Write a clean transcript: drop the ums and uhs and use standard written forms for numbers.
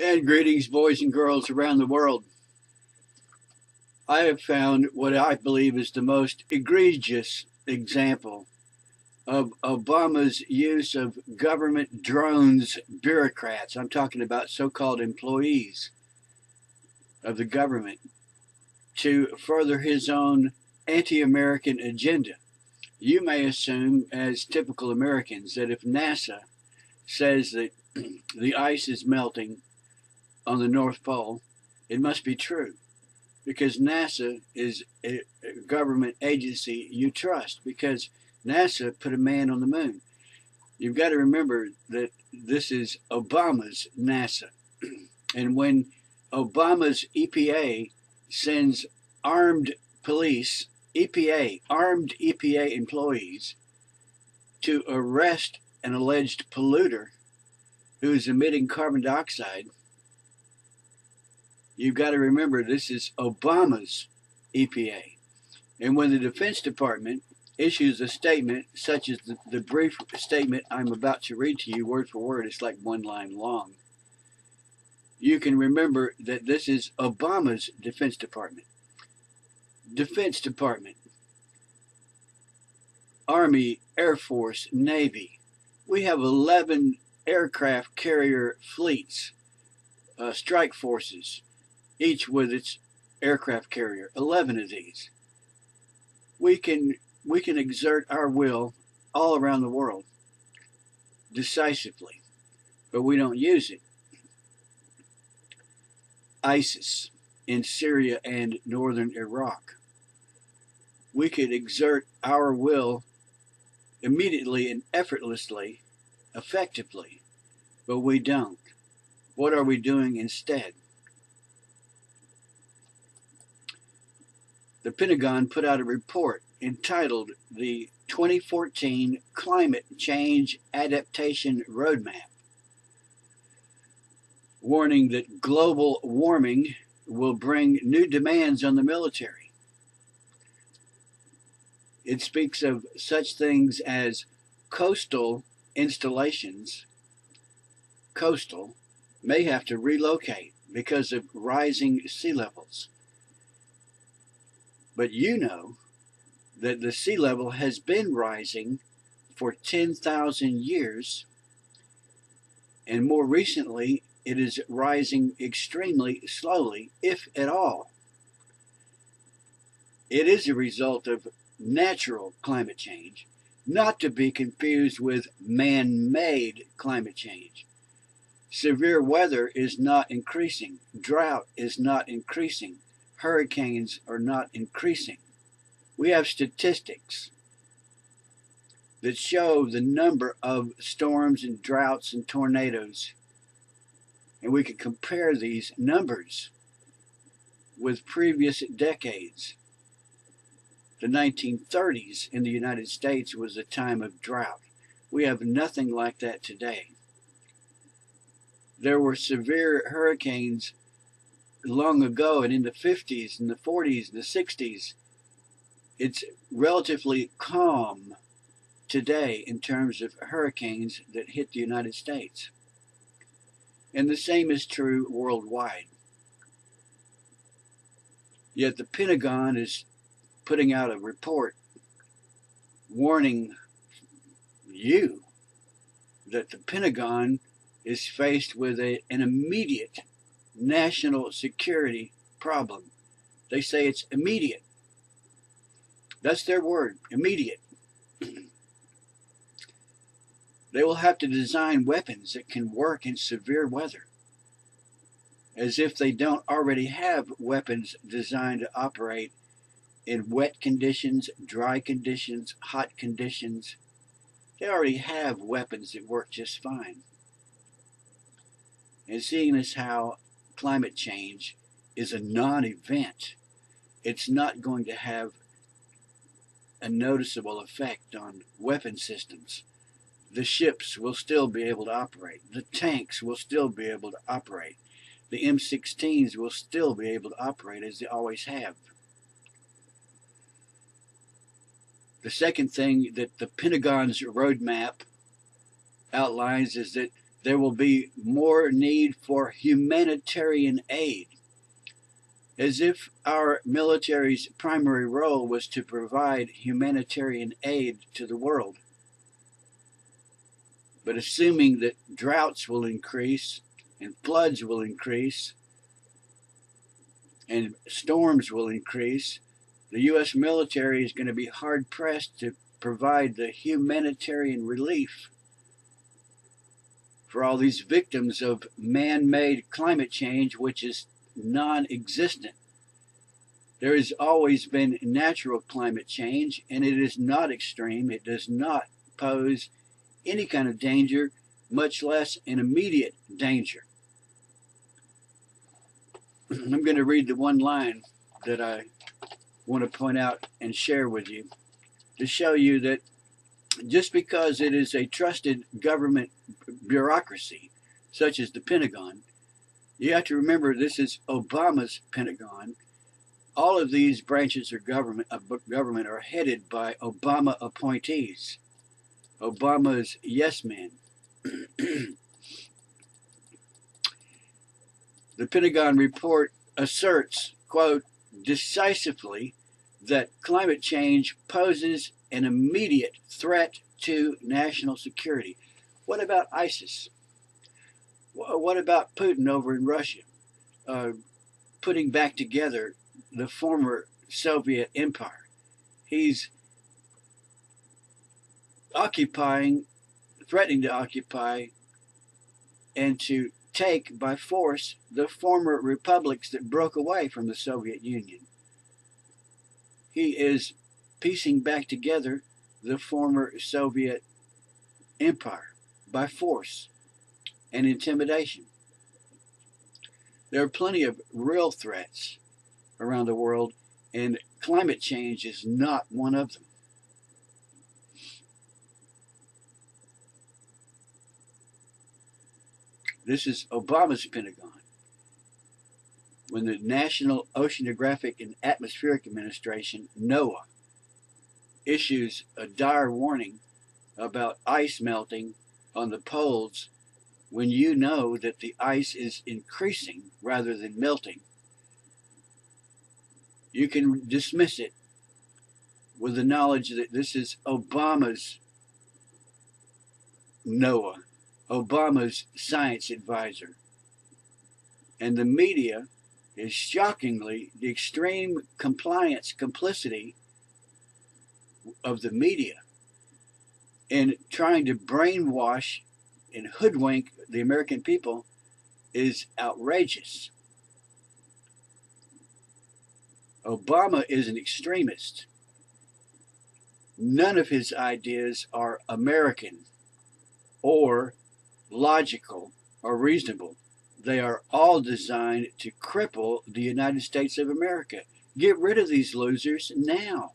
And greetings, boys and girls around the world. I have found what I believe is the most egregious example of Obama's use of government drones bureaucrats. I'm talking about so called employees of the government to further his own anti American agenda. You may assume, as typical Americans, that if NASA says that the ice is melting on the North Pole, it must be true, because NASA is a government agency you trust, because NASA put a man on the moon. You've got to remember that this is Obama's NASA. And when Obama's EPA sends armed police, armed EPA employees, to arrest an alleged polluter who is emitting carbon dioxide, you've got to remember this is Obama's EPA. And when the Defense Department issues a statement, such as the brief statement I'm about to read to you word for word, it's like one line long, you can remember that this is Obama's Defense Department. Defense Department, Army, Air Force, Navy. We have 11 aircraft carrier fleets, strike forces, each with its aircraft carrier. 11 of these. We can exert our will all around the world decisively, but we don't use it. ISIS in Syria and northern Iraq. We could exert our will immediately and effortlessly, effectively, but we don't. What are we doing instead? The Pentagon put out a report entitled the 2014 Climate Change Adaptation Roadmap, warning that global warming will bring new demands on the military. It speaks of such things as coastal installations, coastal, may have to relocate because of rising sea levels. But you know that the sea level has been rising for 10,000 years, and more recently, it is rising extremely slowly, if at all. It is a result of natural climate change, not to be confused with man-made climate change. Severe weather is not increasing. Drought is not increasing. Hurricanes are not increasing. We have statistics that show the number of storms and droughts and tornadoes, and we can compare these numbers with previous decades. The 1930s in the United States was a time of drought. We have nothing like that today. There were severe hurricanes long ago, and in the 50s and the 40s and the 60s. It's relatively calm today in terms of hurricanes that hit the United States. And the same is true worldwide. Yet the Pentagon is putting out a report warning you that the Pentagon is faced with an immediate national security problem. They say it's immediate. That's their word, immediate. They will have to design weapons that can work in severe weather, as if they don't already have weapons designed to operate in wet conditions, dry conditions, hot conditions. They already have weapons that work just fine. And seeing as how climate change is a non-event, it's not going to have a noticeable effect on weapon systems. The ships will still be able to operate. The tanks will still be able to operate. The M16s will still be able to operate as they always have. The second thing that the Pentagon's roadmap outlines is that there will be more need for humanitarian aid, as if our military's primary role was to provide humanitarian aid to the world. But assuming that droughts will increase and floods will increase and storms will increase, the U.S. military is going to be hard-pressed to provide the humanitarian relief for all these victims of man-made climate change, which is non-existent. There has always been natural climate change, and it is not extreme. It does not pose any kind of danger, much less an immediate danger. I'm going to read the one line that I want to point out and share with you to show you that just because it is a trusted government bureaucracy, such as the Pentagon, you have to remember this is Obama's Pentagon. All of these branches of government are headed by Obama appointees, Obama's yes men. The Pentagon report asserts, quote, decisively that climate change poses an immediate threat to national security. What about ISIS? What about Putin over in Russia, putting back together the former Soviet empire? He's occupying, threatening to occupy, and to take by force the former republics that broke away from the Soviet Union. He is piecing back together the former Soviet empire by force and intimidation. There are plenty of real threats around the world, and climate change is not one of them. This is Obama's Pentagon. When the National Oceanographic and Atmospheric Administration, NOAA, issues a dire warning about ice melting on the poles, when you know that the ice is increasing rather than melting, you can dismiss it with the knowledge that this is Obama's NOAA, Obama's science advisor. And the media is shockingly the extreme complicity of the media in trying to brainwash and hoodwink the American people is outrageous. Obama is an extremist. None of his ideas are American or logical or reasonable. They are all designed to cripple the United States of America. Get rid of these losers now.